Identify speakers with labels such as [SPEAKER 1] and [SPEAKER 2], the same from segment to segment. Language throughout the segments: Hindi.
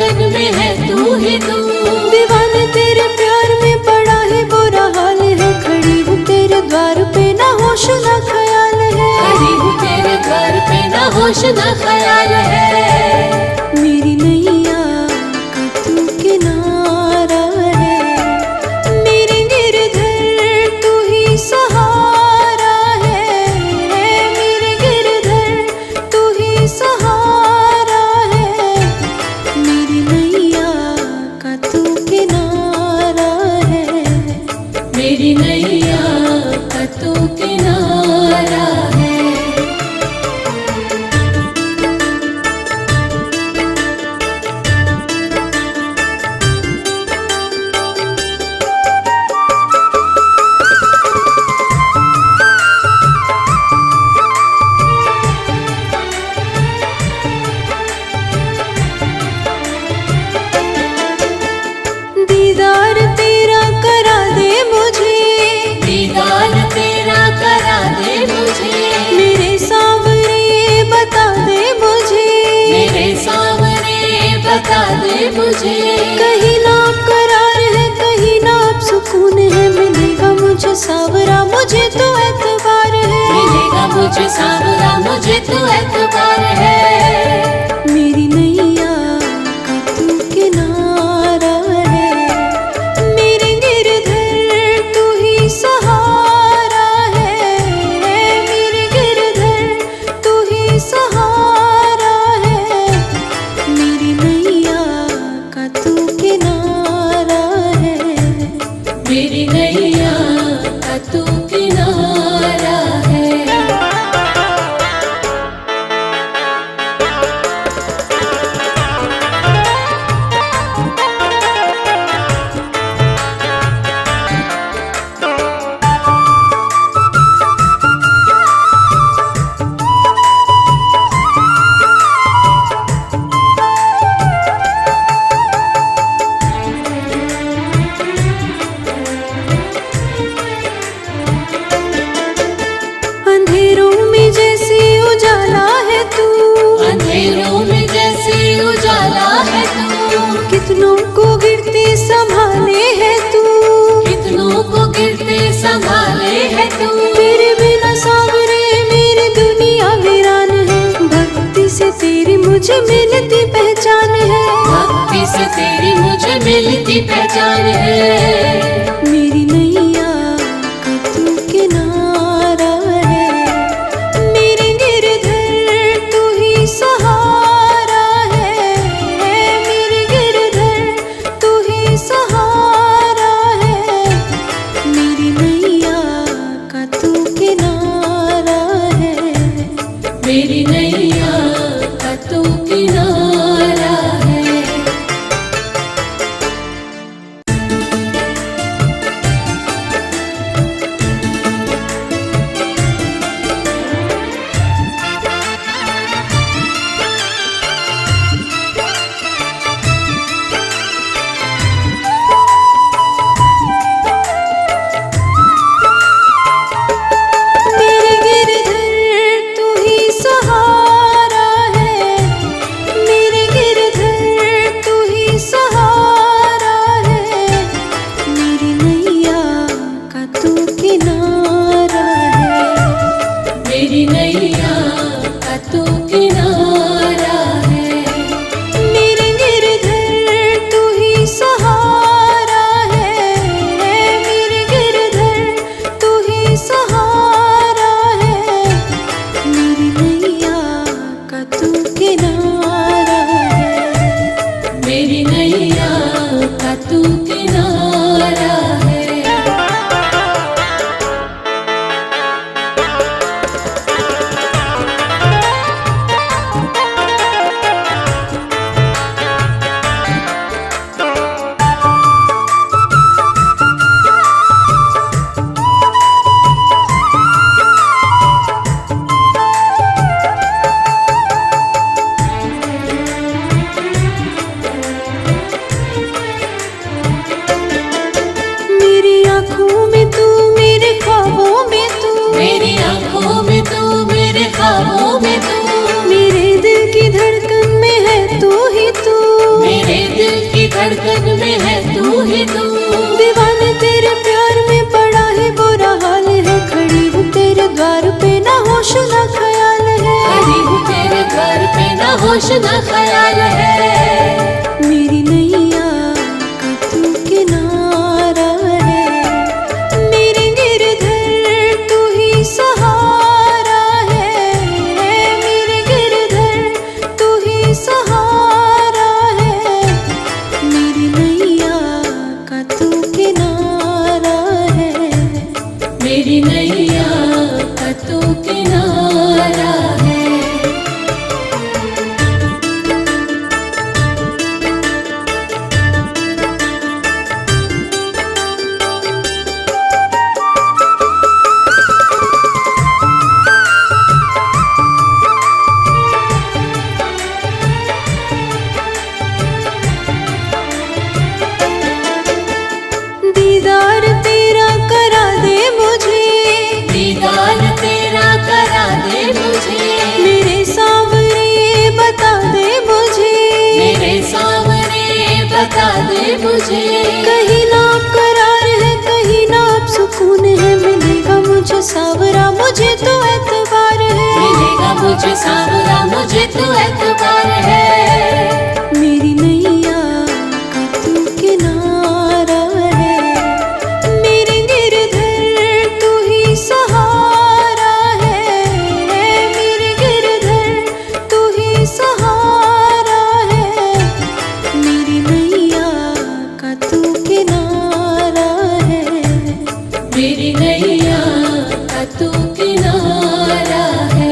[SPEAKER 1] गगन में है तू ही तू।
[SPEAKER 2] दीवाने तेरे प्यार में बड़ा ही बुरा हाल है, खड़ी हूँ तेरे द्वार पे ना होश ना ख्याल है।
[SPEAKER 1] खड़ी हूँ तेरे द्वार पे ना होश ना ख्याल है।
[SPEAKER 2] मेरी नैया का तू किनारा है, मेरे गिरधर तू ही सहारा है। मेरे गिरधर तू ही सहारा है, मेरी नैया का तू किनारा है।
[SPEAKER 1] मेरी नैया का तू किनारा है।
[SPEAKER 2] दीदार तेरा करा दे मुझे,
[SPEAKER 1] दीदार तेरा करा दे मुझे।
[SPEAKER 2] मेरे सावरे बता दे मुझे,
[SPEAKER 1] मेरे सामने बता दे मुझे।
[SPEAKER 2] कहीं ना करार है कहीं ना अब सुकून है, मिलेगा मुझे सावरा मुझे तो एतबार है।
[SPEAKER 1] मिलेगा मुझे सावरा मुझे तो एतबार है।
[SPEAKER 2] मेरी नैया का तू किनारा है, मेरे गिरधर तू ही सहारा है। मेरे गिरधर तू ही सहारा है, मेरी नैया का तू किनारा है।
[SPEAKER 1] मेरी नैया का तू किनारा है।
[SPEAKER 2] अंधेरों में जैसे उजाला है तू,
[SPEAKER 1] अंधेरों में जैसे उजाला है तू।
[SPEAKER 2] कितनों को गिरते संभाले है तू,
[SPEAKER 1] कितनों को गिरते संभाले है तू।
[SPEAKER 2] तेरे बिना सावरे मेरी दुनिया वीरान है, भक्ति से तेरी मुझे मिलती पहचान है।
[SPEAKER 1] भक्ति से तेरी मुझे मिलती पहचान है।
[SPEAKER 2] मेरी नैया का तू किनारा है, मेरे गिरधर तू ही सहारा है। मेरे गिरधर तू ही सहारा है, मेरी नैया का तू किनारा है।
[SPEAKER 1] मेरी नैया का तू किनारा है। धड़कन में है तू ही तू।
[SPEAKER 2] दीवाने तेरे प्यार में पड़ा है बुरा हाल है, खड़ी हूँ तेरे द्वार पे ना होश ना ख्याल है।
[SPEAKER 1] खड़ी हूँ तेरे द्वार पे ना होश ना ख्याल है।
[SPEAKER 2] मेरी नैया का तू किनारा है, मेरे गिरधर तू ही सहारा है। मेरे गिरधर तू ही सहारा है, मेरी नैया का तू किनारा है।
[SPEAKER 1] मेरी नैया का तू किनारा है।
[SPEAKER 2] दीदार तेरा करा दे मुझे,
[SPEAKER 1] दीदार तेरा करा दे मुझे।
[SPEAKER 2] मेरे सावरे बता दे मुझे,
[SPEAKER 1] मेरे सामने बता दे मुझे।
[SPEAKER 2] कहीं ना करार है कहीं ना अब सुकून है। मिलेगा मुझे सावरा मुझे तो एतबार है,
[SPEAKER 1] मिलेगा मुझे सावरा मुझे तो एतबार है।
[SPEAKER 2] मेरी नैया का तू किनारा है, मेरे गिरधर तू ही सहारा है। मेरे गिरधर तू ही सहारा है, मेरी नैया का तू किनारा है।
[SPEAKER 1] मेरी नैया का तू किनारा है।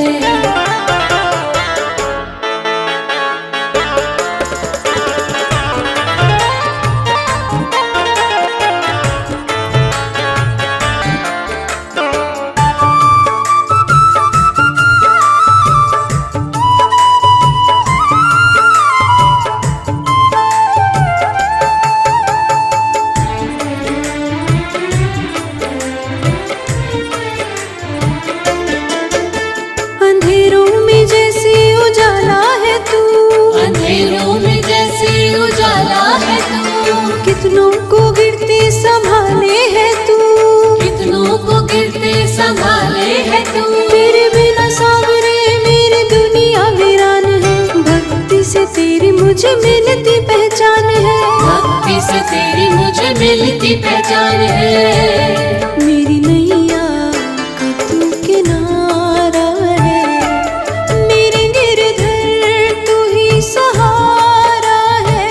[SPEAKER 2] अंधेरों में जैसे उजाला है तू,
[SPEAKER 1] अंधेरों में जैसे उजाला है तू।
[SPEAKER 2] कितनों को गिरते संभाले है तू,
[SPEAKER 1] कितनों को गिरते संभाले है तू।
[SPEAKER 2] तेरे बिना सावरे मेरी दुनिया वीरान है। भक्ति से तेरी मुझे मिलती पहचान है,
[SPEAKER 1] भक्ति से तेरी मुझे मिलती पहचान है।
[SPEAKER 2] मेरी नैया का तू किनारा है, मेरे गिरधर तू ही सहारा है।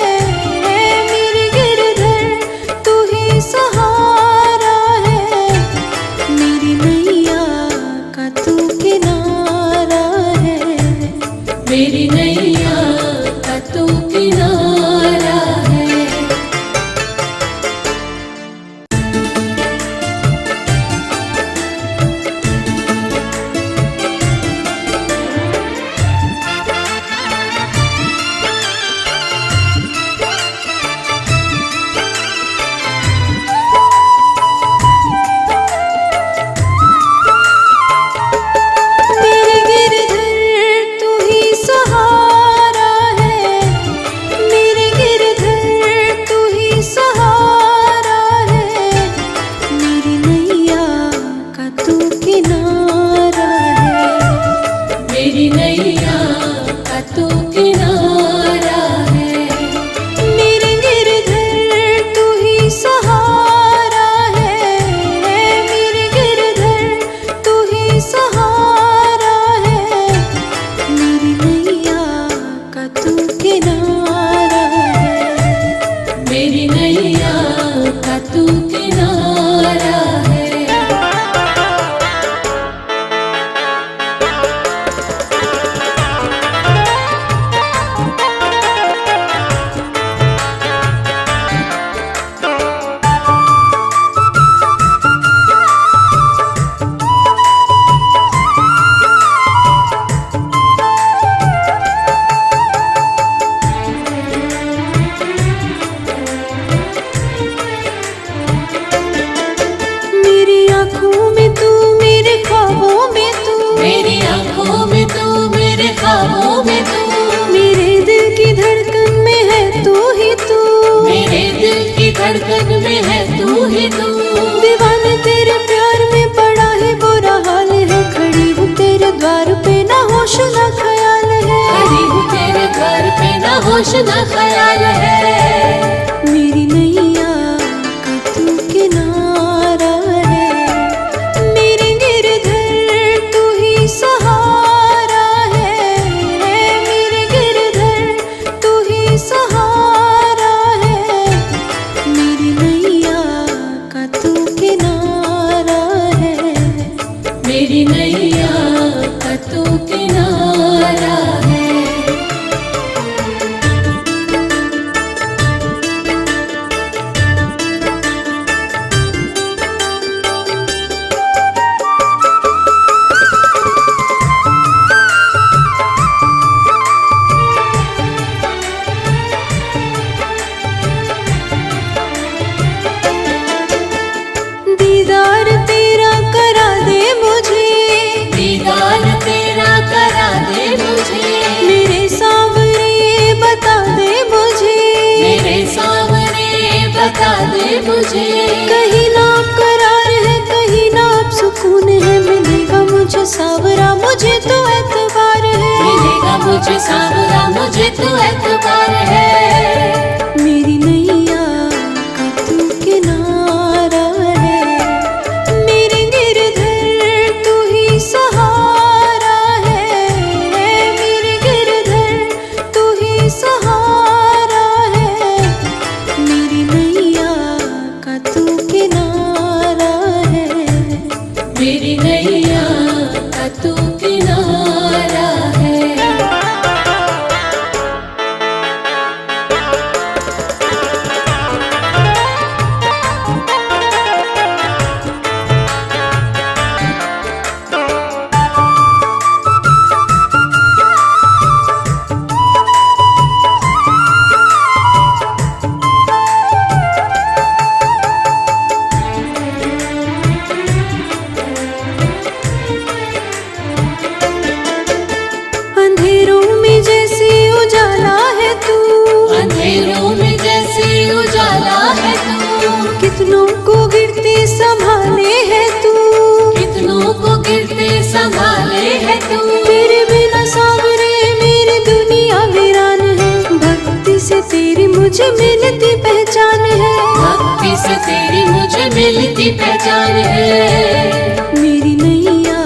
[SPEAKER 2] मेरे गिरधर तू ही सहारा है, मेरी नैया का तू किनारा है।
[SPEAKER 1] मेरी नैया का तू किनारा है।
[SPEAKER 2] मेरे गिरधर तू ही सहारा है, मेरे गिरधर तू ही सहारा है। मेरी नैया का तू किनारा है,
[SPEAKER 1] मेरी नैया का तू किनारा है।
[SPEAKER 2] मेरे गिरधर तू ही सहारा है। मेरे गिरधर तू ही सहारा है, मेरी नैया का तू किनारा है।
[SPEAKER 1] मेरी नैया का तू किनारा है। धड़कन में है तू ही तू।
[SPEAKER 2] दीवाने तेरे प्यार में पड़ा है बुरा हाल है, खड़ी हूँ तेरे द्वार पे ना होश ना ख्याल है।
[SPEAKER 1] खड़ी हूँ तेरे घर पे ना होश ना ख्याल है।
[SPEAKER 2] मेरी नैया का तू किनारा है, मेरे गिरधर तू ही सहारा है। मेरे गिरधर तू ही सहारा है, मेरी नैया का तू किनारा है।
[SPEAKER 1] मेरी नैया का तू किनारा है।
[SPEAKER 2] दीदार तेरा करा दे मुझे,
[SPEAKER 1] दीदार तेरा करा दे मुझे।
[SPEAKER 2] मेरे सावरे बता दे मुझे,
[SPEAKER 1] मेरे सामने बता दे मुझे।
[SPEAKER 2] कहीं ना करार है कहीं ना अब सुकून है, मिलेगा मुझे सावरा मुझे तो एतबार है।
[SPEAKER 1] मिलेगा मुझे सावरा मुझे तो एतबार है।
[SPEAKER 2] मेरी नैया का तू किनारा है, मेरे गिरधर तू ही सहारा है। मेरे गिरधर तू ही सहारा है, मेरी नैया का तू किनारा है।
[SPEAKER 1] मेरी नैया का तू किनारा है।
[SPEAKER 2] अंधेरों में जैसे उजाला है तू,
[SPEAKER 1] अंधेरों में जैसे उजाला है तू।
[SPEAKER 2] कितनों को गिरते संभाले है तू,
[SPEAKER 1] कितनों को गिरते संभाले है तू।
[SPEAKER 2] तेरे बिना सावरे मेरी दुनिया वीरान है। भक्ति से तेरी मुझे मिलती पहचान है,
[SPEAKER 1] भक्ति से तेरी मुझे मिलती पहचान है।
[SPEAKER 2] मेरी नैया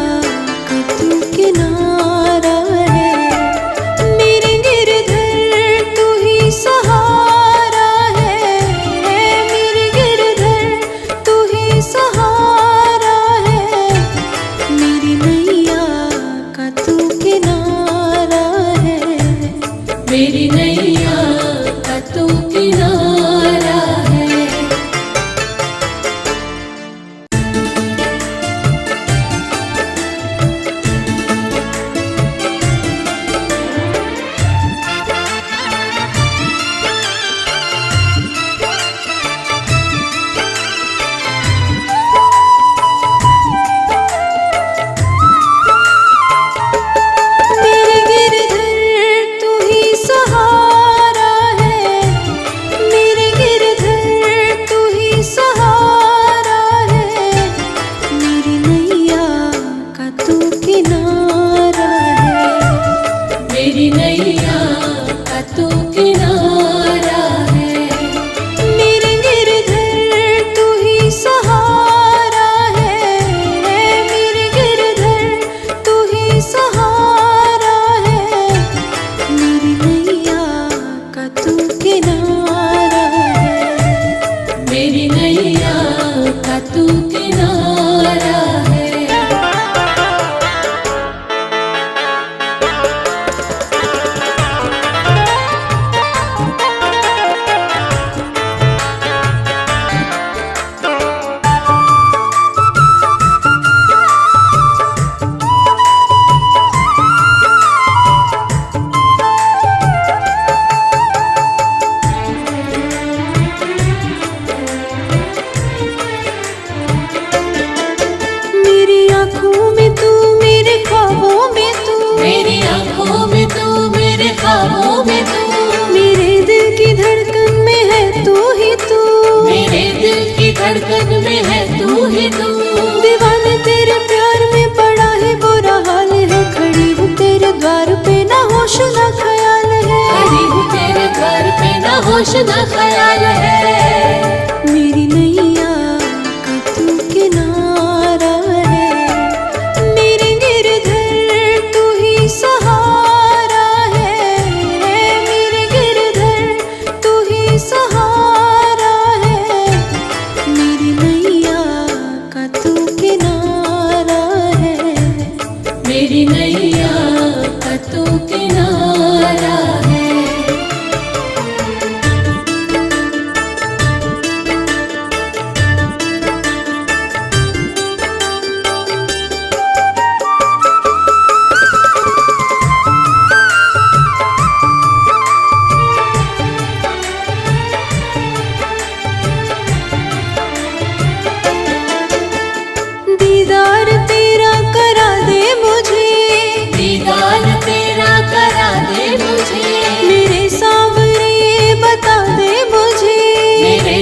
[SPEAKER 2] का तू किनारा है, मेरे गिरधर तू ही सहारा है। मेरे गिरधर तू ही सहारा है, मेरी नैया का तू किनारा है।
[SPEAKER 1] मेरी नैया का तू किनारा है।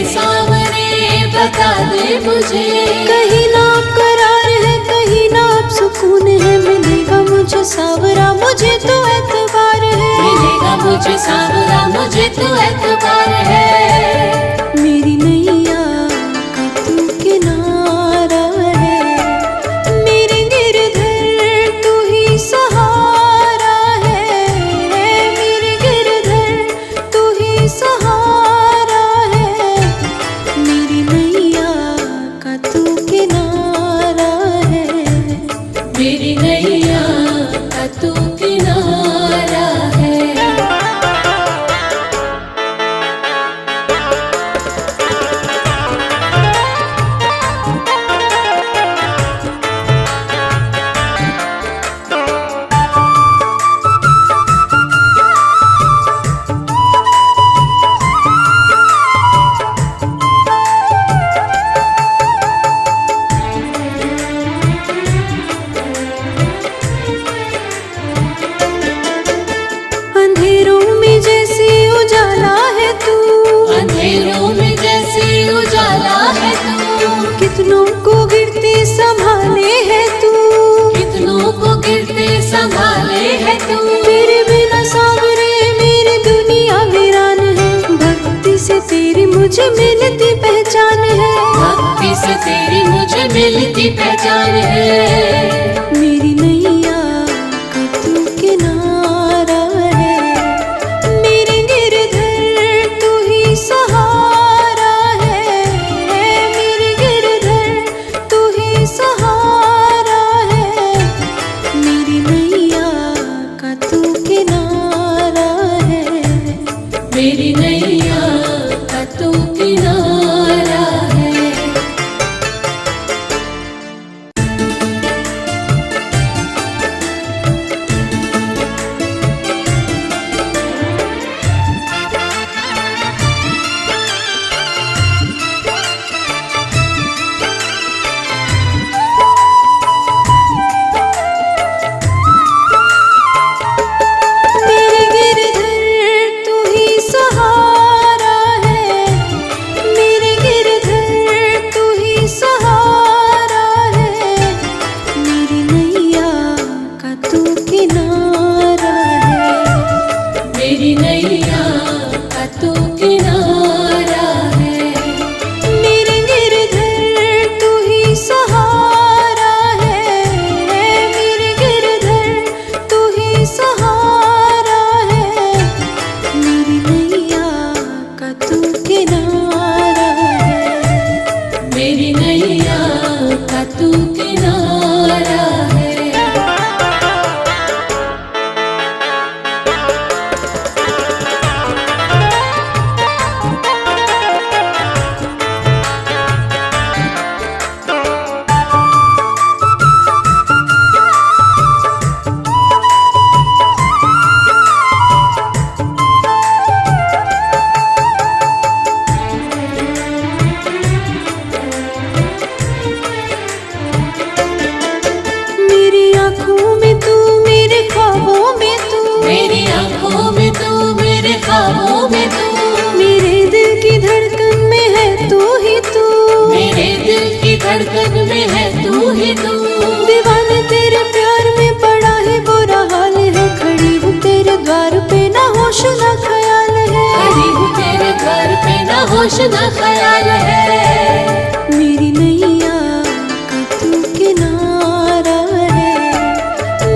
[SPEAKER 1] सांवरे बता दे मुझे,
[SPEAKER 2] कहीं ना आप करार है, कहीं ना आप सुकून है। मिलेगा मुझे सांवरा, मुझे तो एतबार है।
[SPEAKER 1] मिलेगा मुझे सांवरा, मुझे तो एतबार है।
[SPEAKER 2] मेरी नैया का तू किनारा है, मेरे गिरधर तू ही सहारा है। मेरे गिरधर तू ही सहारा है, मेरी नैया का तू किनारा है।
[SPEAKER 1] मेरी नैया का तू किनारा है।
[SPEAKER 2] अंधेरों में जैसे उजाला है तू,
[SPEAKER 1] अंधेरों में जैसे उजाला है तू,
[SPEAKER 2] कितनों को गिरते संभाले है तू।
[SPEAKER 1] कितनों को गिरते संभाले है तू।
[SPEAKER 2] तेरे बिना सांवरे मेरी दुनिया वीरान है, भक्ति से तेरी मुझे मिलती पहचान है।
[SPEAKER 1] भक्ति से तेरी मुझे मिलती पहचान है।
[SPEAKER 2] मेरी नैया का तू किनारा है, मेरे गिरधर तू ही सहारा है। मेरे गिरधर तू ही सहारा है, मेरी नैया का तू किनारा है।
[SPEAKER 1] मेरी नैया का तू किनारा है।
[SPEAKER 2] मेरे गिरधर तू ही सहारा है, मेरे गिरधर तू ही सहारा है, मेरी नैया का तू किनारा है।
[SPEAKER 1] मेरी नैया का तू किनारा है।
[SPEAKER 2] मेरे गिरधर तू ही सहारा है, मेरे गिरधर तू ही सहारा है, मेरी नैया का तू किनारा है।
[SPEAKER 1] मेरी नैया का तू किनारा है।
[SPEAKER 2] मेरी आँखों में तू, मेरे ख्वाबों में तू,
[SPEAKER 1] मेरी आंखों में तू, मेरे ख्वाबों में तू,
[SPEAKER 2] मेरे दिल की धड़कन में है तू ही तू।
[SPEAKER 1] मेरे दिल की धड़कन में है तू ही तू।
[SPEAKER 2] दीवाने तेरे प्यार में पड़ा है बुरा हाल है, खड़ी हूँ तेरे द्वार पे ना होश ना ख्याल है।
[SPEAKER 1] खड़ी हूँ तेरे घर पे ना होश ना ख्याल है।
[SPEAKER 2] मेरी नैया का तू किनारा है,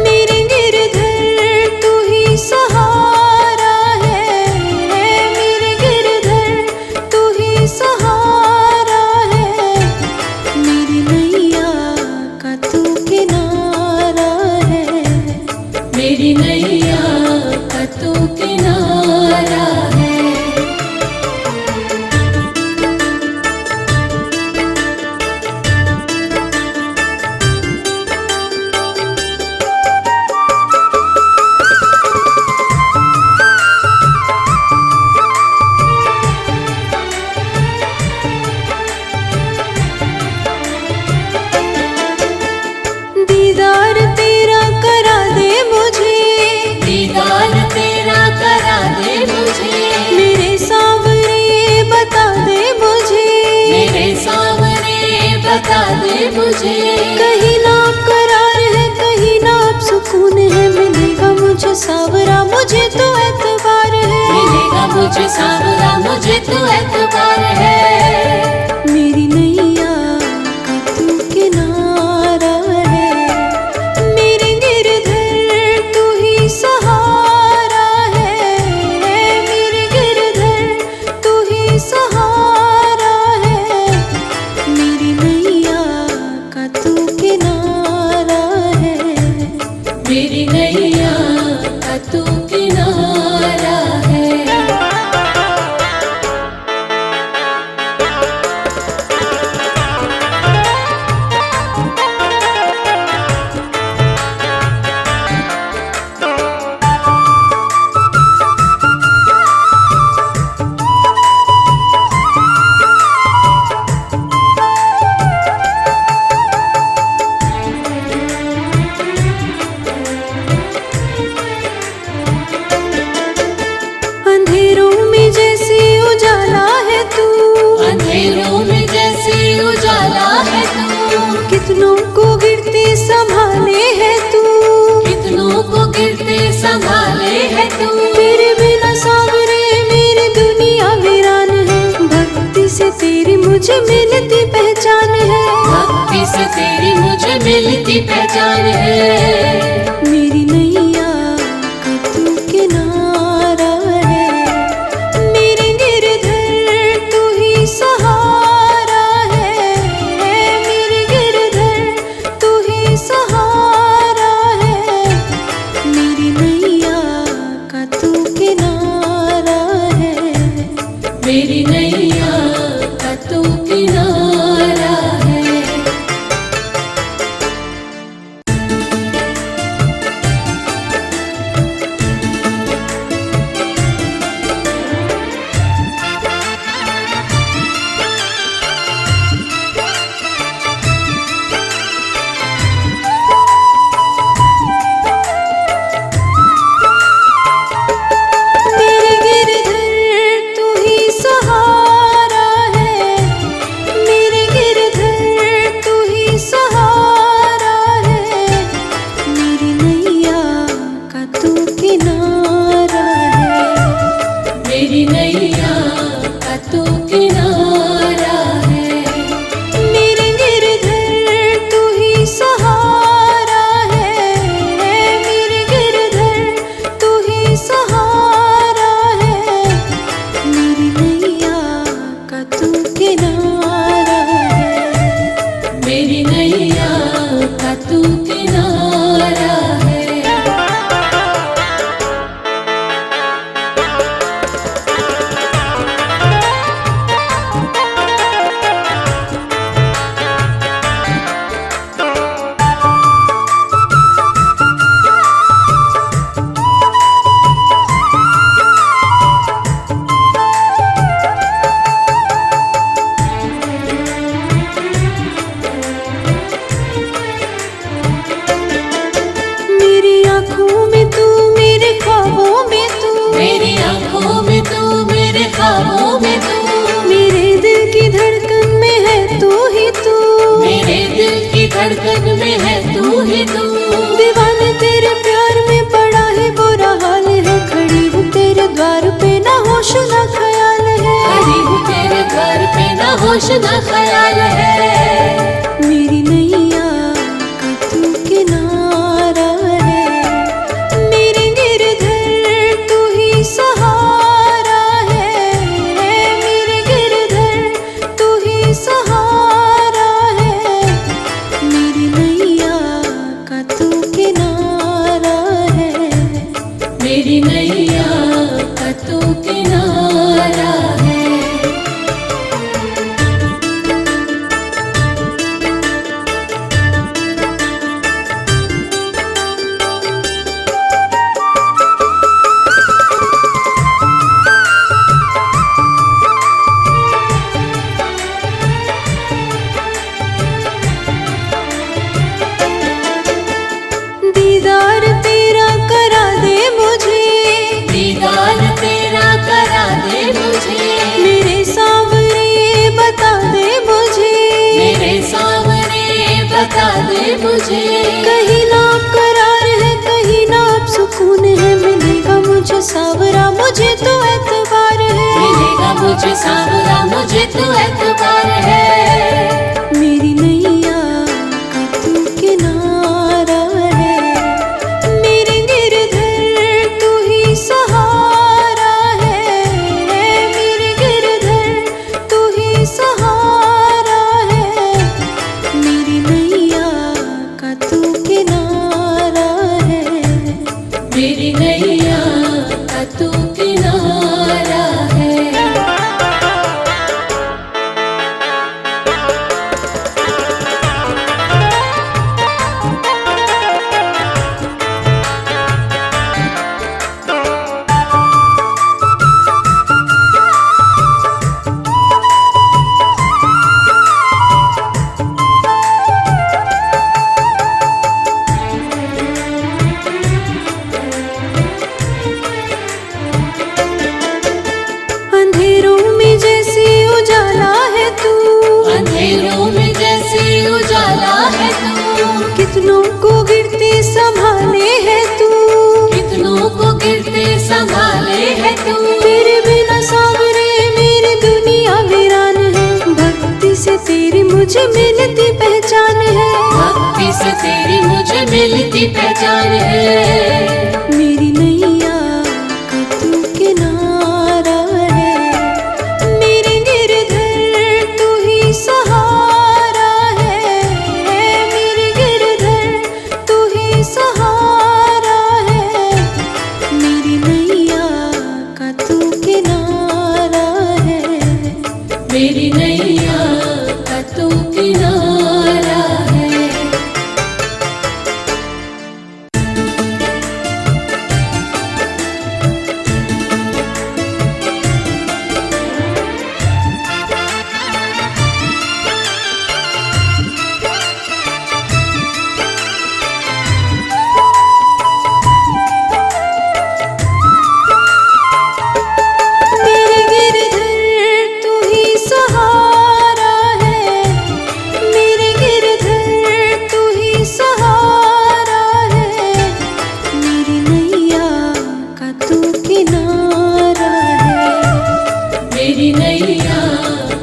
[SPEAKER 2] मेरे गिरधर तू ही सहारा है। मेरे गिरधर तू ही सहारा है, मेरी नैया का तू किनारा है।
[SPEAKER 1] मेरी नैया का तू किनारा है। बता दे मुझे।
[SPEAKER 2] कहीं ना करार है, कहीं ना अब सुकून है, मिलेगा मुझे सावरा, मुझे तो एतबार है।
[SPEAKER 1] मिलेगा मुझे सावरा, मुझे तो एतबार है।
[SPEAKER 2] मेरी नैया का तू किनारा है, मेरे गिरधर तू ही सहारा है। मेरे गिरधर तू ही सहारा है, मेरी नैया का तू किनारा है।
[SPEAKER 1] मेरी नैया का तू किनारा है।
[SPEAKER 2] अंधेरों में जैसे उजाला है तू,
[SPEAKER 1] अंधेरों में जैसे उजाला है तू।
[SPEAKER 2] कितनों को गिरते संभाले है तू,
[SPEAKER 1] कितनों को गिरते संभाले है तू।
[SPEAKER 2] तेरे बिना सावरे मेरी दुनिया वीरान है। भक्ति से तेरी मुझे मिलती पहचान है,
[SPEAKER 1] भक्ति से तेरी मुझे मिलती पहचान है।
[SPEAKER 2] मेरी नैया का तू किनारा है, मेरे गिरधर तू ही सहारा है। मेरे गिरधर तू ही सहारा है, मेरी नैया का तू किनारा है।
[SPEAKER 1] मेरी नैया का तू किनारा है।
[SPEAKER 2] मेरे गिरधर तू ही सहारा है, मेरे गिरधर तू ही सहारा है, मेरी नैया का तू किनारा है।
[SPEAKER 1] मेरी नैया का तू किनारा है।
[SPEAKER 2] मेरे गिरधर तू ही सहारा है, मेरे गिरधर तू ही सहारा है, मेरी नैया का तू किनारा है।
[SPEAKER 1] मेरी नैया का तू किनारा है।
[SPEAKER 2] मेरी आँखों में तू, मेरे ख्वाबों में तू,
[SPEAKER 1] मेरी आंखों में तू, मेरे ख्वाबों में तू।
[SPEAKER 2] मेरे दिल की धड़कन में है तू ही तू।
[SPEAKER 1] मेरे दिल की धड़कन में है तू ही तू।
[SPEAKER 2] दीवाने तेरे प्यार में पड़ा है बुरा हाल है, खड़ी हूँ तेरे द्वार पे ना होश ना ख्याल है।
[SPEAKER 1] खड़ी हूँ तेरे घर पे ना होश ना ख्याल है।
[SPEAKER 2] मेरी नैया का तू किनारा है, मेरे गिरधर तू ही सहारा है। मेरे गिरधर तू ही सहारा है, मेरी नैया का तू किनारा है।
[SPEAKER 1] मेरी नैया का तू किनारा है।
[SPEAKER 2] से तेरी मुझे मिलती पहचान है,
[SPEAKER 1] भक्ति से तेरी मुझे मिलती पहचान है।
[SPEAKER 2] मेरी नैया का तू किनारा है, मेरे गिरधर तू ही सहारा है, मेरे गिरधर तू ही सहारा है, मेरी नैया का तू किनारा है,
[SPEAKER 1] मेरी नैया का तू किनारा है।
[SPEAKER 2] मेरे गिरधर तू ही सहारा है, मेरे गिरधर तू ही सहारा है, मेरी नैया का तू किनारा है,
[SPEAKER 1] मेरी नैया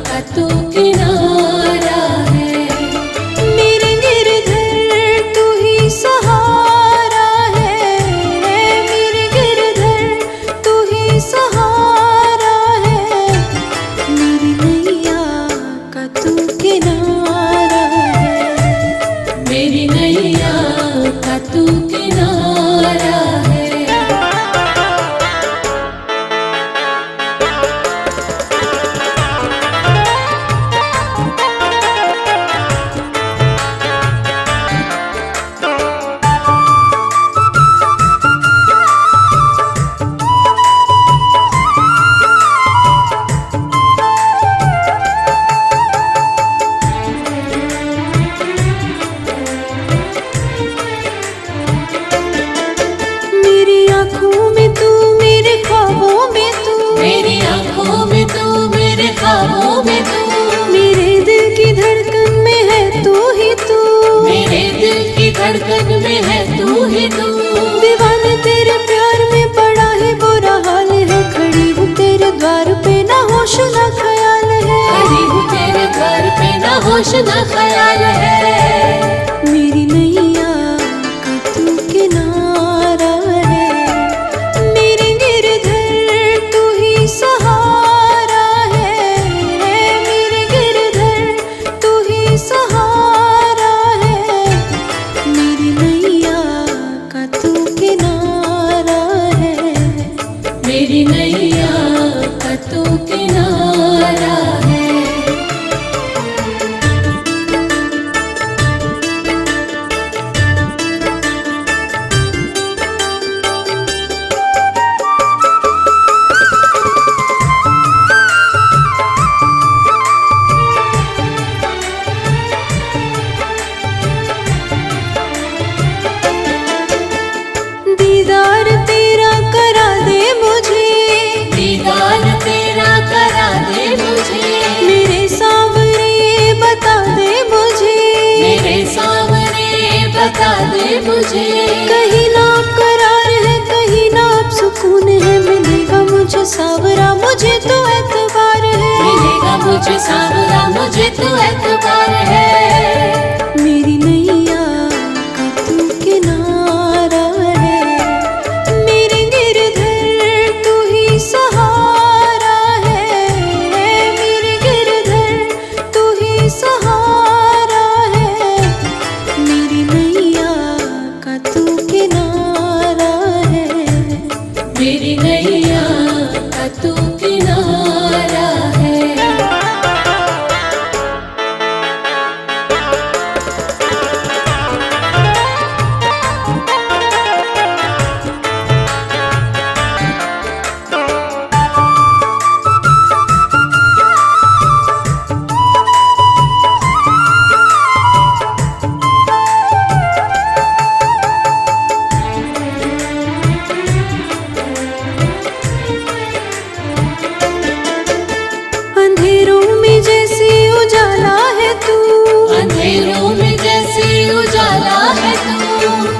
[SPEAKER 1] का तू किनारा है।
[SPEAKER 2] मेरे गिरधर तू ही सहारा है, मेरे गिरधर तू ही सहारा है, मेरी नैया का तू किनारा है,
[SPEAKER 1] मेरी नैया का तू किनारा है।
[SPEAKER 2] मेरी आँखों में तू, मेरे ख्वाबों में तू,
[SPEAKER 1] मेरी आंखों में तू, मेरे ख्वाबों में तू,
[SPEAKER 2] मेरे दिल की धड़कन में है तू ही तू,
[SPEAKER 1] मेरे दिल की धड़कन में है तू ही तू।
[SPEAKER 2] दीवाने तेरे प्यार में बड़ा ही बुरा हाल है, खड़ी हूँ तेरे द्वार पे ना होश ना ख्याल है,
[SPEAKER 1] खड़ी हूँ तेरे घर पे ना होश ना ख्याल है।
[SPEAKER 2] मेरी नैया का तू किनारा है, मेरे गिरधर तू ही सहारा है, मेरे गिरधर तू ही सहारा है, मेरी नैया का तू किनारा है,
[SPEAKER 1] मेरी नैया का तू किनारा है।
[SPEAKER 2] दीदार तेरा करा दे मुझे,
[SPEAKER 1] दीदार तेरा करा दे मुझे,
[SPEAKER 2] मेरे सावरे बता दे मुझे,
[SPEAKER 1] मेरे सामने बता दे मुझे।
[SPEAKER 2] कहीं ना करार है, कहीं ना अब सुकून है, मिलेगा मुझे सावरा मुझे तो एतबार है,
[SPEAKER 1] मिलेगा मुझे सावरा मुझे तो एतबार है।
[SPEAKER 2] मेरी नैया का तू किनारा है, मेरे गिरधर तू ही सहारा है, मेरे गिरधर तू ही सहारा है, मेरी नैया का तू किनारा है,
[SPEAKER 1] मेरी नैया का तू किनारा है।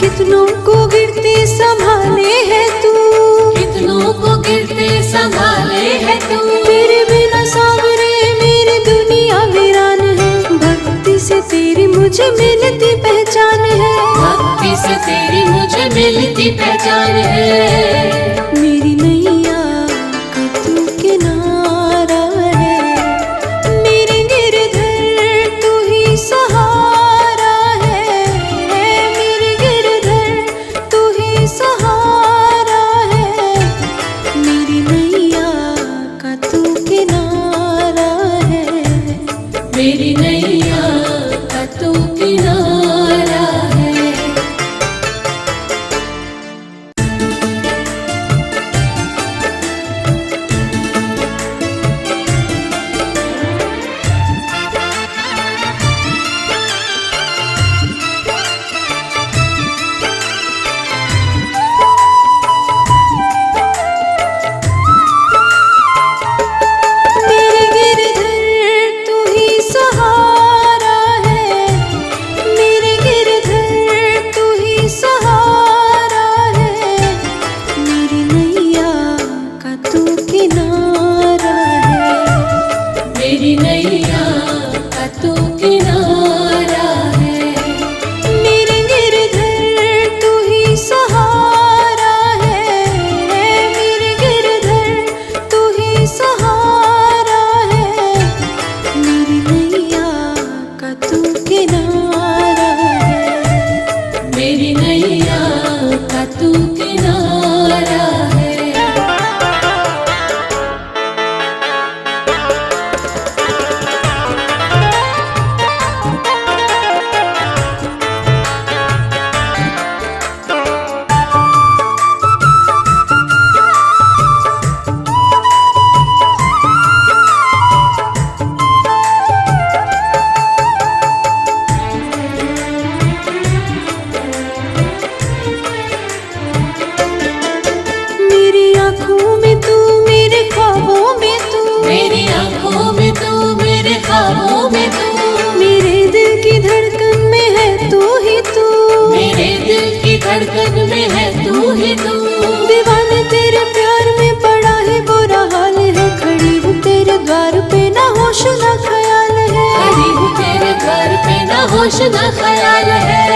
[SPEAKER 2] कितनों को गिरते संभाले है तू,
[SPEAKER 1] कितनों को गिरते संभाले है तू।
[SPEAKER 2] तेरे बिना सावरे मेरी दुनिया वीरान है, मुझे मिलती पहचान है।
[SPEAKER 1] भक्ति से तेरी मुझे मिलती पहचान है।
[SPEAKER 2] मेरी नैया का तू किनारा है, मेरे गिरधर तू ही सहारा है। मेरे गिरधर तू ही सहारा है, मेरी नैया का तू किनारा है।
[SPEAKER 1] मेरी नैया का तू किनारा है।
[SPEAKER 2] मेरे गिरधर तू ही सहारा है, मेरे गिरधर तू ही सहारा है। मेरी नैया का तू किनारा है।
[SPEAKER 1] मेरी नैया का तू किनारा है।
[SPEAKER 2] मेरे गिरधर तू ही सहारा है, मेरे गिरधर तू ही सहारा है। मेरी नैया का तू किनारा है।
[SPEAKER 1] मेरी नैया का तू किनारा है।
[SPEAKER 2] मेरी आँखों में तू, मेरे ख्वाबों में तू,
[SPEAKER 1] मेरी आंखों में तू, मेरे ख्वाबों में तू,
[SPEAKER 2] मेरे दिल की धड़कन में है तू ही तू।
[SPEAKER 1] मेरे दिल की धड़कन में है तू ही तू।
[SPEAKER 2] दीवाने तेरे प्यार में पड़ा है बुरा हाल है, खड़ी हूँ तेरे द्वार पे ना होश ना ख्याल है।
[SPEAKER 1] खड़ी हूँ तेरे घर पे ना होश ना ख्याल है।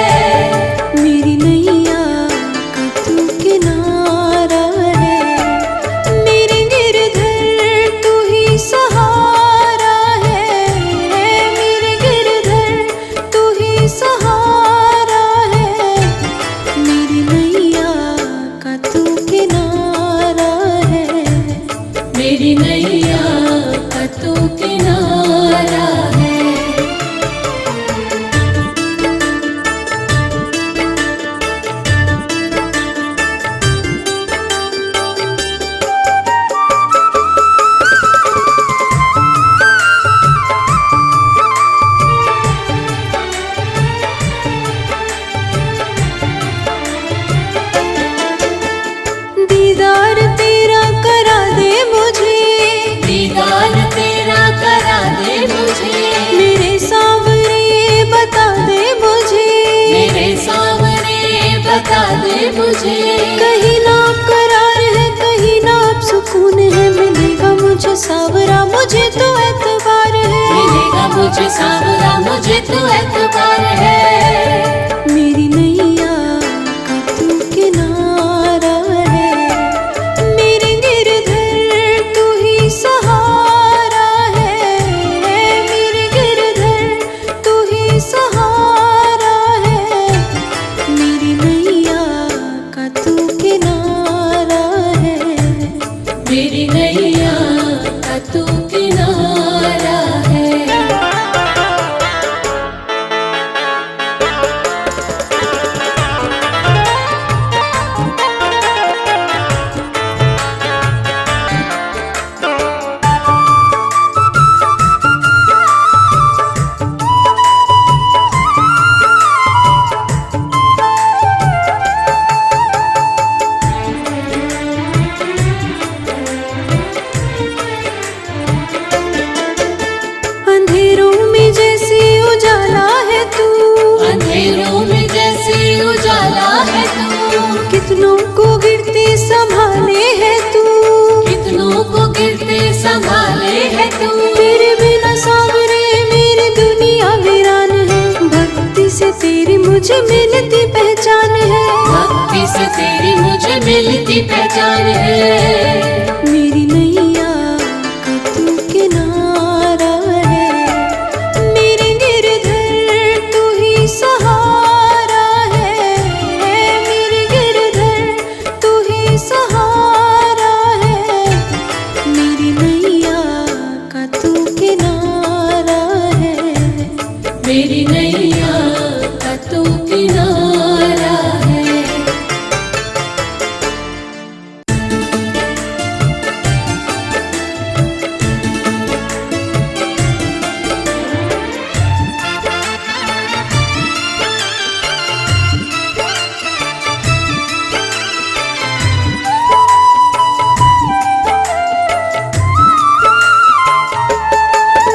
[SPEAKER 2] मेरी नैया का तू किनारा है, मेरे गिरधर तू ही सहारा है। मेरे गिरधर तू ही सहारा है, मेरी नैया का तू किनारा है।
[SPEAKER 1] मेरी नैया का तू किनारा है।
[SPEAKER 2] दीदार तेरा करा दे मुझे,
[SPEAKER 1] दीदार तेरा करा दे मुझे।
[SPEAKER 2] मेरे सांवरे बता दे मुझे।
[SPEAKER 1] मेरे सामने बता दे मुझे।
[SPEAKER 2] कहीं ना करार है, कहीं ना अब सुकून है, मिलेगा मुझे सावरा मुझे तो एतबार है।
[SPEAKER 1] मिलेगा मुझे सावरा मुझे तो एतबार है।
[SPEAKER 2] मेरी नैया का तू किनारा है, मेरे गिरधर तू ही सहारा है। मेरे गिरधर तू ही सहारा है, मेरी नैया का तू किनारा है।
[SPEAKER 1] मेरी नैया का तू किनारा है।
[SPEAKER 2] कितनों को गिरते संभाले है तू,
[SPEAKER 1] कितनों को गिरते संभाले है तू।
[SPEAKER 2] तेरे बिना सावरे मेरी दुनिया वीरान है। भक्ति मुझे मिलती पहचान है,
[SPEAKER 1] भक्ति से तेरी मुझे मिलती पहचान है।
[SPEAKER 2] मेरी नैया का तू किनारा है, मेरे गिरधर तू ही सहारा है, मेरे गिरधर तू ही सहारा है, मेरी नैया का तू किनारा है,
[SPEAKER 1] मेरी नैया का तू किनारा है।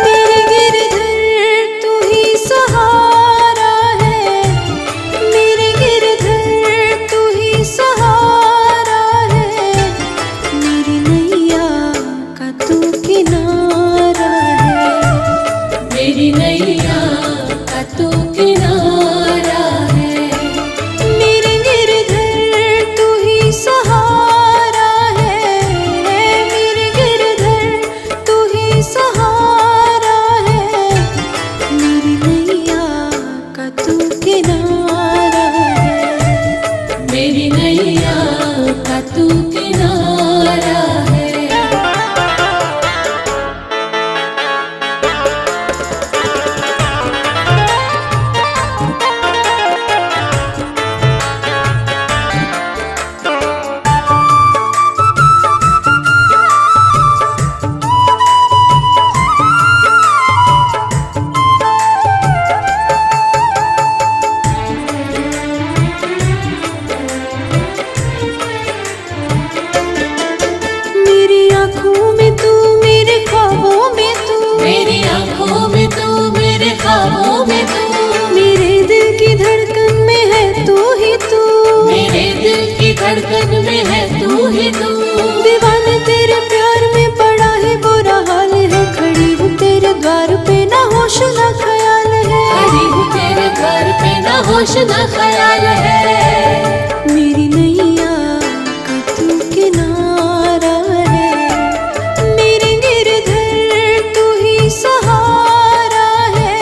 [SPEAKER 2] मेरे गिरधर तू ही सहारा है, मेरे गिरधर तू ही सहारा है, मेरी नैया का तू किनारा है,
[SPEAKER 1] मेरी नैया का तू किनारा है।
[SPEAKER 2] मेरे गिरधर तू ही सहारा है, मेरे गिरधर तू ही सहारा है, मेरी नैया का तू किनारा है,
[SPEAKER 1] मेरी नैया का तू किनारा है।
[SPEAKER 2] मेरी आँखों में तू, मेरे ख्वाबों में तू,
[SPEAKER 1] मेरी आंखों में तू, मेरे ख्वाबों में तू,
[SPEAKER 2] मेरे दिल की धड़कन में है तू ही तू,
[SPEAKER 1] मेरे दिल की धड़कन में है तू ही तू।
[SPEAKER 2] दीवाने तेरे प्यार में पड़ा है बुरा हाल है, खड़ी हूँ तेरे द्वार पे ना होश ना ख्याल है,
[SPEAKER 1] खड़ी हूँ तेरे घर पे ना होश ना ख्याल है।
[SPEAKER 2] मेरी नैया का तू किनारा है, मेरे गिरधर तू ही सहारा है,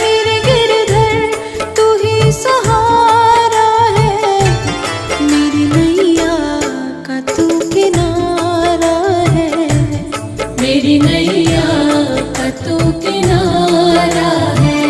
[SPEAKER 2] मेरे गिरधर तू ही सहारा है, मेरी नैया का तू किनारा है,
[SPEAKER 1] मेरी नैया का तू किनारा है।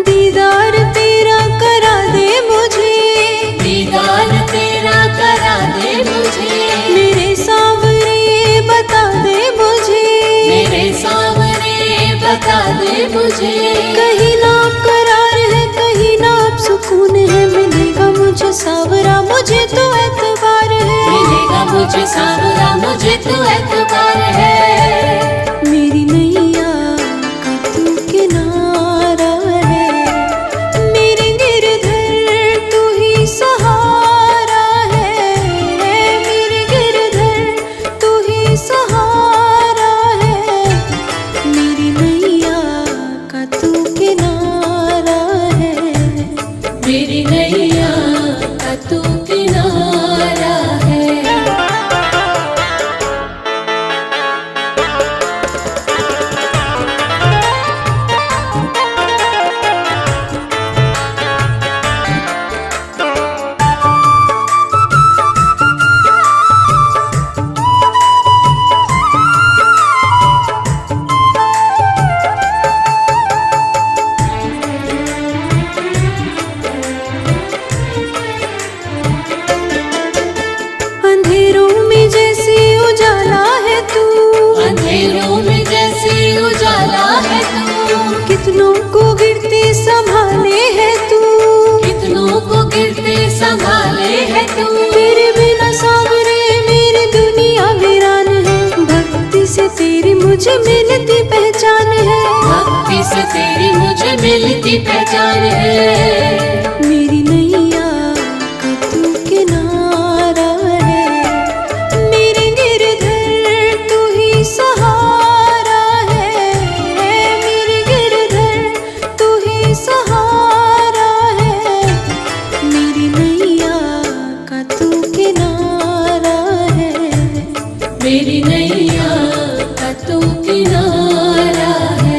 [SPEAKER 2] दीदार तेरा करा दे मुझे,
[SPEAKER 1] दीदार तेरा करा दे मुझे,
[SPEAKER 2] मेरे सांवरे बता दे मुझे,
[SPEAKER 1] मेरे सामने बता दे मुझे।
[SPEAKER 2] कहीं ना करार है, कहीं ना अब सुकून है, मिलेगा मुझे सावरा मुझे तो एतबार है,
[SPEAKER 1] मिलेगा मुझे सावरा मुझे तो एतबार है।
[SPEAKER 2] मेरी नैया का तू किनारा है, मेरे गिरधर तू ही सहारा है, मेरे गिरधर तू ही सहारा है, मेरी नैया का तू किनारा है,
[SPEAKER 1] मेरी नैया का तू किनारा है।
[SPEAKER 2] कितनों को गिरते संभाले है तू,
[SPEAKER 1] कितनों को गिरते संभाले है तू।
[SPEAKER 2] तेरे बिना सावरे मेरी दुनिया वीरान है। भक्ति मुझे मिलती पहचान है,
[SPEAKER 1] भक्ति से तेरी मुझे मिलती पहचान है।
[SPEAKER 2] मेरी नैया का तू किनारा है, मेरे गिरधर तू ही सहारा है, मेरे गिरधर तू ही सहारा है, मेरी नैया का तू किनारा है,
[SPEAKER 1] मेरी नैया का तू किनारा है।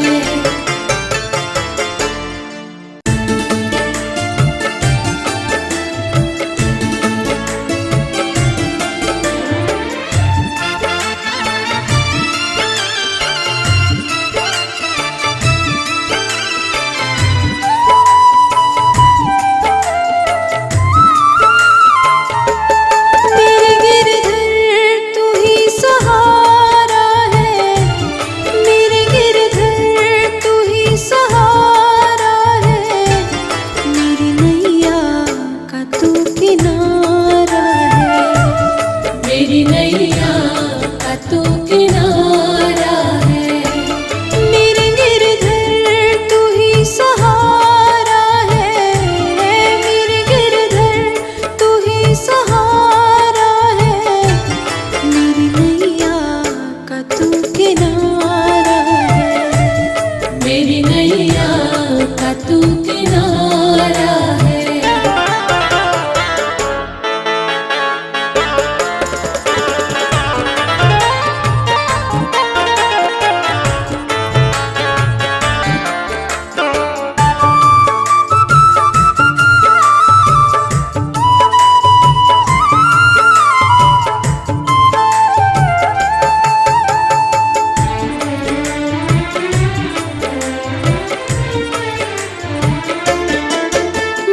[SPEAKER 2] मेरे गिरधर तू ही सहारा है, मेरे गिरधर तू ही सहारा है, मेरी नैया का तू किनारा है,
[SPEAKER 1] मेरी नैया का तू किनारा है।
[SPEAKER 2] मेरे गिरधर तू ही सहारा है, मेरे गिरधर तू ही सहारा है, मेरी नैया का तू किनारा है,
[SPEAKER 1] मेरी नैया का तू किनारा है।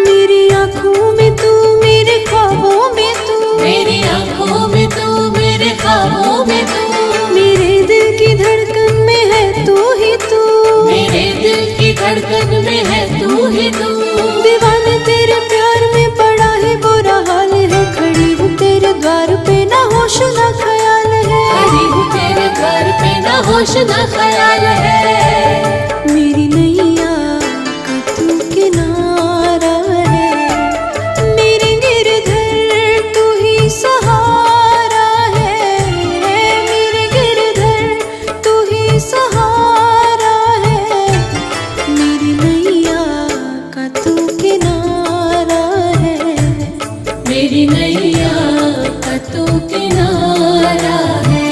[SPEAKER 2] मेरी आँखों में तू, मेरे ख्वाबों में तू,
[SPEAKER 1] मेरी आंखों में तू, मेरे ख्वाबों में तू,
[SPEAKER 2] मेरे दिल की धड़कन में है तू ही तू,
[SPEAKER 1] मेरे दिल की धड़कन में है तू ही तू।
[SPEAKER 2] दीवाने तेरे प्यार में बड़ा ही बुरा हाल है, खड़ी हूँ तेरे द्वार पे ना होश ना ख्याल है,
[SPEAKER 1] खड़ी हूँ तेरे द्वार पे ना होश ना ख्याल है।
[SPEAKER 2] मेरी नैया का तू किनारा है, मेरे गिरधर तू ही सहारा है, मेरे गिरधर तू ही सहारा है, मेरी नैया का तू किनारा है,
[SPEAKER 1] मेरी नैया का तू किनारा है।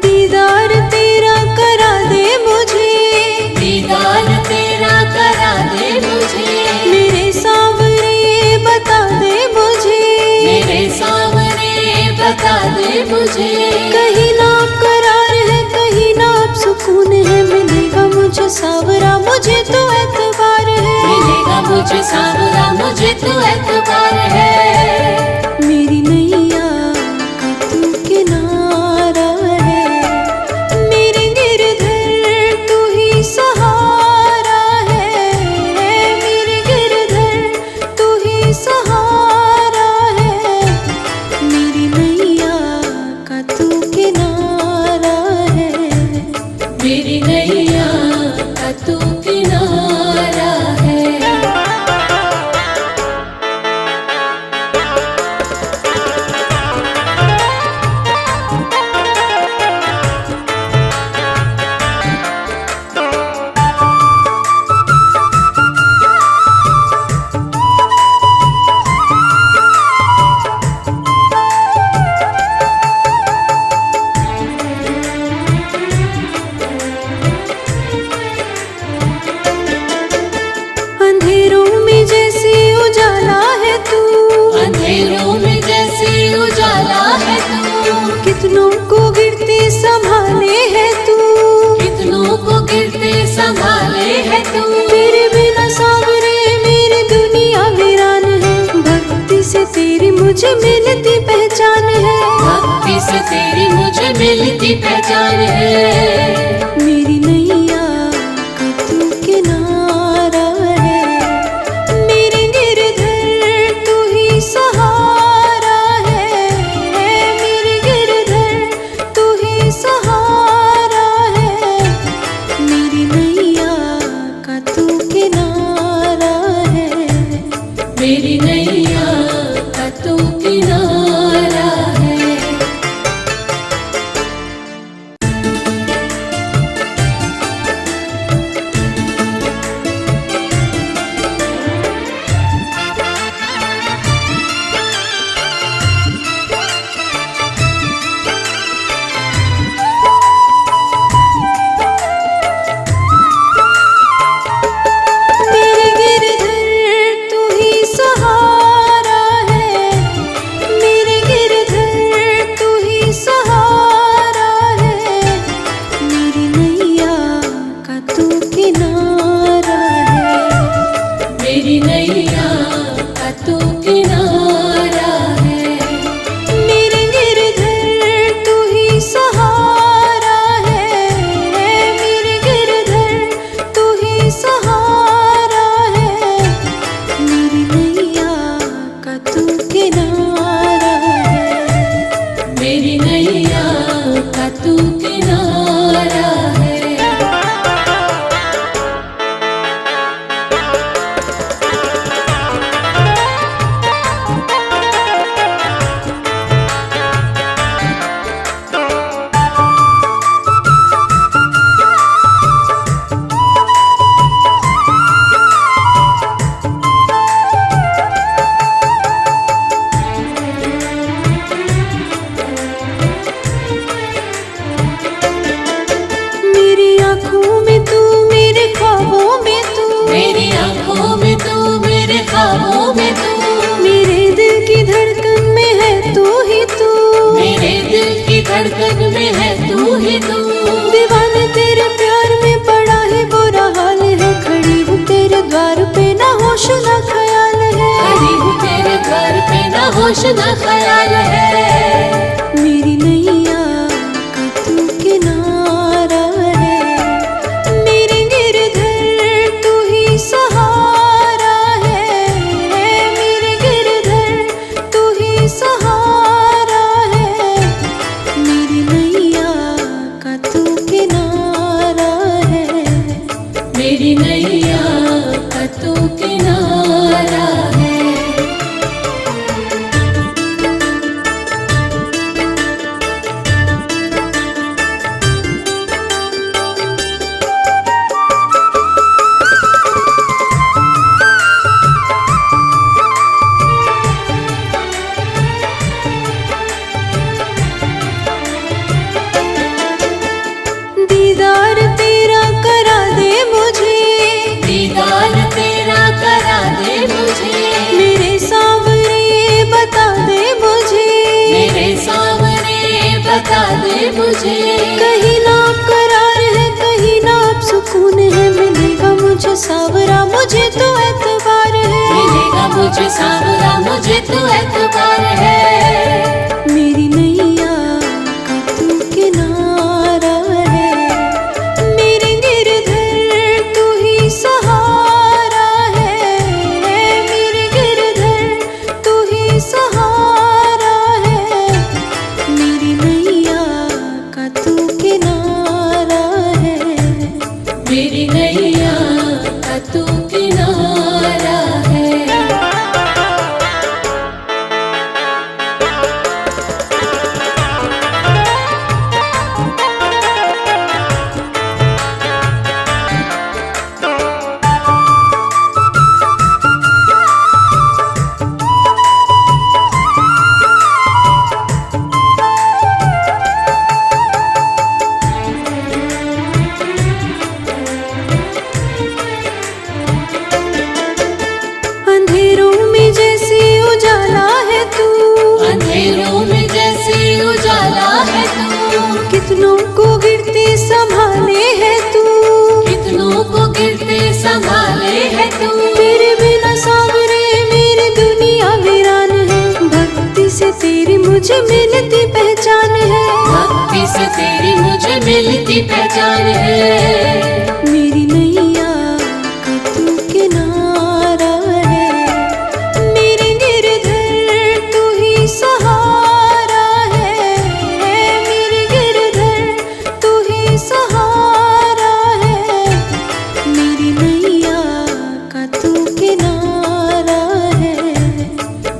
[SPEAKER 2] दीदार तेरा करा दे मुझे,
[SPEAKER 1] दीदार तेरा करा दे मुझे,
[SPEAKER 2] मेरे सावरे बता दे मुझे,
[SPEAKER 1] मेरे सामने बता दे मुझे।
[SPEAKER 2] कहीं ना आप करार है, कहीं ना आप सुकून है, मिलेगा मुझे सावरा मुझे तो एतबार है,
[SPEAKER 1] मिलेगा मुझे सावरा मुझे तो एतबार है।
[SPEAKER 2] मेरी नैया का तू किनारा है, मेरे गिरधर तू ही सहारा है, मेरे गिरधर तू ही सहारा है, मेरी नैया का तू किनारा है,
[SPEAKER 1] मेरी नैया का तू किनारा है।
[SPEAKER 2] कितनों को गिरते संभाले है तू,
[SPEAKER 1] कितनों को गिरते संभाले है तू।
[SPEAKER 2] तेरे बिना सावरे मेरी दुनिया वीरान है। भक्ति
[SPEAKER 1] से तेरी मुझे मिलती पहचान है।
[SPEAKER 2] मेरी नैया का तू किनारा है, मेरे गिरधर तू ही सहारा है, मेरे गिरधर तू ही सहारा है, मेरी नैया का तू किनारा है,
[SPEAKER 1] मेरी नैया का तू किनारा है।
[SPEAKER 2] मेरे गिरधर तू ही सहारा है, मेरे गिरधर तू ही सहारा है, मेरी नैया का तू किनारा है,
[SPEAKER 1] मेरी नैया का तू किनारा है।
[SPEAKER 2] मेरे गिरधर तू ही सहारा है, मेरे गिरधर तू ही सहारा है, मेरी नैया का तू किनारा है,
[SPEAKER 1] मेरी नैया का तू किनारा है।
[SPEAKER 2] मेरी आँखों में तू, मेरे ख्वाबों में तू,
[SPEAKER 1] मेरी आंखों में तू, मेरे ख्वाबों में तू,
[SPEAKER 2] मेरे दिल की धड़कन में है तू ही तू,
[SPEAKER 1] मेरे दिल की धड़कन में है तू ही तू।
[SPEAKER 2] दीवाने तेरे प्यार में पड़ा है बुरा हाल है, खड़ी हूँ तेरे द्वार पे ना होश ना ख्याल है,
[SPEAKER 1] खड़ी हूँ तेरे घर पे ना होश ना ख्याल है।
[SPEAKER 2] मेरी नैया का तू किनारा है, मेरे गिरधर तू ही सहारा है, मेरे गिरधर तू ही सहारा है, मेरी नैया का तू किनारा है,
[SPEAKER 1] मेरी नैया का तू किनारा है।
[SPEAKER 2] दीदार तेरा करा दे मुझे,
[SPEAKER 1] दीदार तेरा करा दे मुझे,
[SPEAKER 2] मेरे सावरे बता दे मुझे,
[SPEAKER 1] मेरे सामने बता दे मुझे।
[SPEAKER 2] कहीं ना करार है, कहीं ना अब सुकून है, मिलेगा मुझे सावरा मुझे तो एतबार है,
[SPEAKER 1] मिलेगा मुझे सावरा मुझे तो एतबार है।
[SPEAKER 2] मेरी नैया का तू किनारा है, मेरे गिरधर तू ही सहारा है, मेरे गिरधर तू ही सहारा है, मेरी नैया का तू किनारा है,
[SPEAKER 1] मेरी नैया का तू किनारा है।
[SPEAKER 2] अंधेरों में जैसे उजाला है तू,
[SPEAKER 1] अंधेरों में जैसे उजाला है तू,
[SPEAKER 2] कितनों को गिरते संभाले है तू,
[SPEAKER 1] कितनों को गिरते संभाले है तू।
[SPEAKER 2] तेरे बिना सावरे मेरी दुनिया वीरान है, भक्ति से तेरी मुझे मिलती पहचान है,
[SPEAKER 1] भक्ति से तेरी मुझे मिलती पहचान है।
[SPEAKER 2] मेरी नैया का तू किनारा है, मेरे गिरधर तू ही सहारा है। मेरे गिरधर तू ही सहारा है, मेरी नैया का तू किनारा है।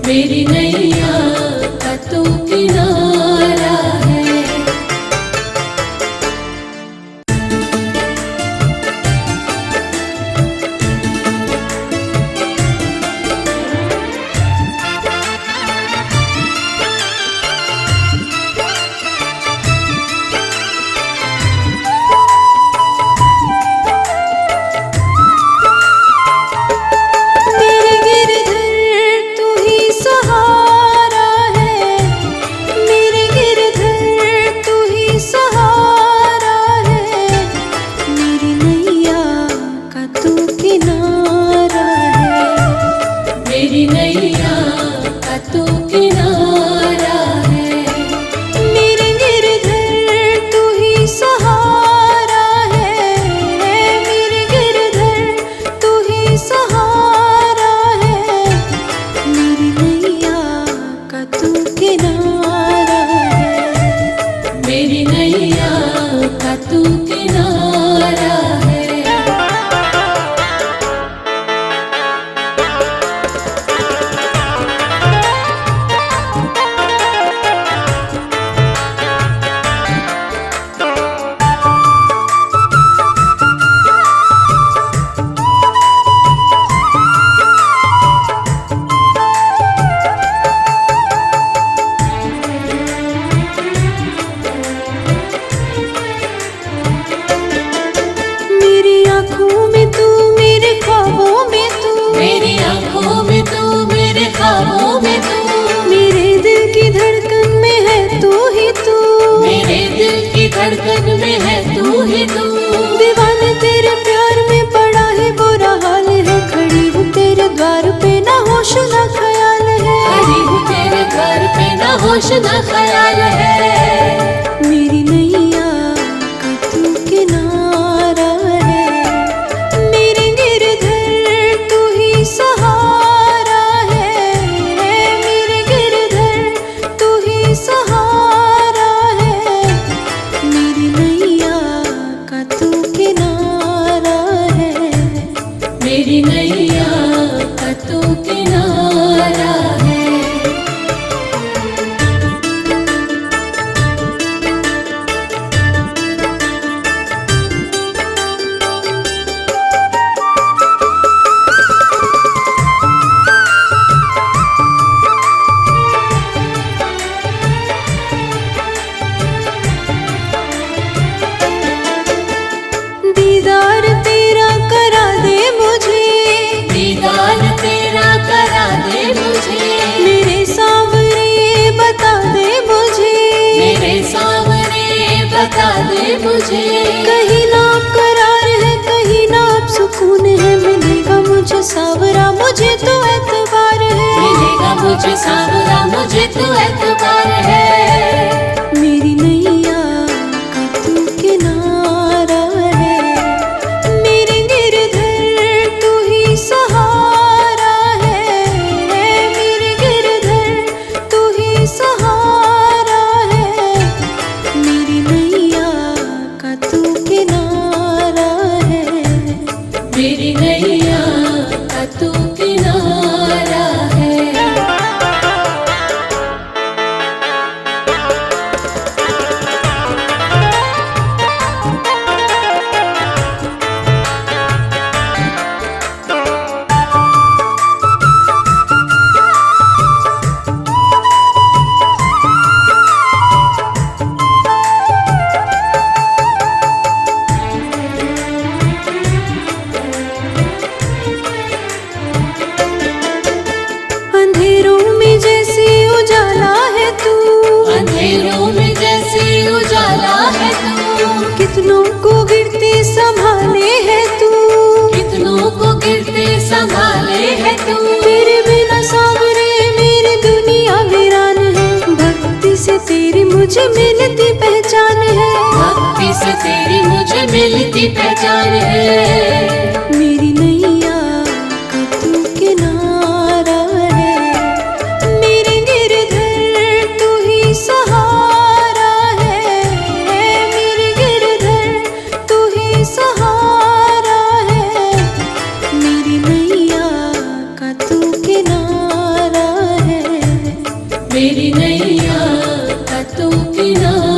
[SPEAKER 1] मेरी नैया का तू किनारा है।
[SPEAKER 2] मेरे गिरधर तू ही सहारा है, मेरे गिरधर तू ही सहारा है। मेरी नैया का तू किनारा है।
[SPEAKER 1] मेरी नैया का तू किनारा है।
[SPEAKER 2] मेरे गिरधर तू ही सहारा है, मेरे गिरधर तू ही सहारा है। मेरी नैया का तू किनारा है।
[SPEAKER 1] मेरी नैया का तू किनारा है।
[SPEAKER 2] मेरी आँखों में तू, मेरे ख्वाबों में तू,
[SPEAKER 1] मेरी आंखों में तू, मेरे ख्वाबों में तू,
[SPEAKER 2] मेरे दिल की धड़कन में है तू ही तू।
[SPEAKER 1] मेरे दिल की धड़कन में है तू ही तू।
[SPEAKER 2] दीवाने तेरे प्यार में पड़ा है बुरा हाल है, खड़ी हूँ तेरे द्वार पे ना होश ना ख्याल है।
[SPEAKER 1] खड़ी हूँ तेरे घर पे ना होश ना ख्याल है।
[SPEAKER 2] मेरी नैया का तू किनारा है, मेरे गिरधर तू ही सहारा है। मेरे गिरधर तू ही सहारा है, मेरी नैया का तू किनारा है।
[SPEAKER 1] मेरी नैया का तू किनारा है।
[SPEAKER 2] दीदार तेरा करा दे मुझे,
[SPEAKER 1] दीदार तेरा करा दे मुझे।
[SPEAKER 2] मेरे सांवरे बता दे मुझे,
[SPEAKER 1] मेरे सामने बता दे मुझे।
[SPEAKER 2] कहीं ना करार है कहीं ना अब सुकून है। मिलेगा मुझे सावरा मुझे तो एतबार है।
[SPEAKER 1] मिलेगा मुझे सावरा मुझे तो एतबार है।
[SPEAKER 2] मेरी नैया का तू किनारा है, मेरे गिरधर तू ही सहारा है। मेरे गिरधर तू ही सहारा है, मेरी नैया का तू किनारा है।
[SPEAKER 1] मेरी नैया का तू किनारा है।
[SPEAKER 2] कितनों को गिरते संभाले है तू,
[SPEAKER 1] कितनों को गिरते संभाले है तू।
[SPEAKER 2] तेरे बिना सावरे मेरी दुनिया वीरान है। भक्ति से तेरी मुझे मिलती पहचान
[SPEAKER 1] मिलती पहचान है।
[SPEAKER 2] मेरी नैया का तू किनारा है, मेरे गिरधर तू ही सहारा है, मेरे गिरधर तू ही सहारा है, मेरी नैया का तू किनारा है,
[SPEAKER 1] मेरी नैया का तू किनारा